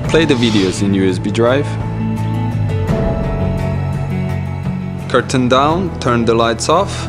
Play the videos in USB drive. Curtain down, turn the lights off.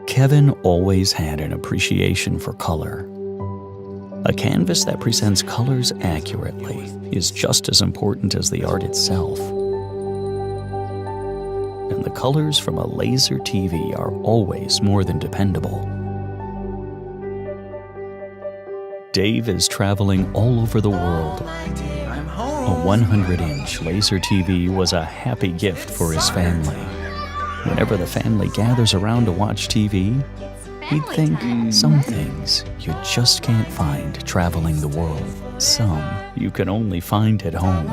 Kevin always had an appreciation for color. A canvas that presents colors accurately is just as important as the art itself. And the colors from a laser TV are always more than dependable. Dave is traveling all over the world. A 100-inch laser TV was a happy gift for his family. Whenever the family gathers around to watch TV, he'd think some things you just can't find traveling the world. Some you can only find at home.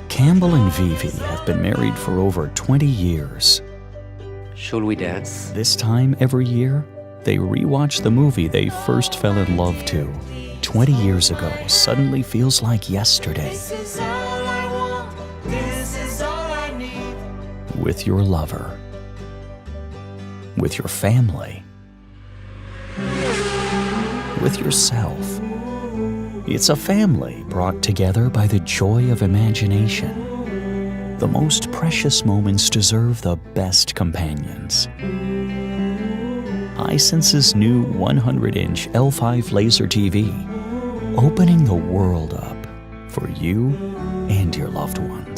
Campbell and Vivi have been married for over 20 years. Shall we dance? This time every year, they rewatch the movie they first fell in love to. 20 years ago suddenly feels like yesterday. With your lover, with your family, with yourself. It's a family brought together by the joy of imagination. The most precious moments deserve the best companions. iSense's new 100-inch L5 laser TV, opening the world up for you and your loved one.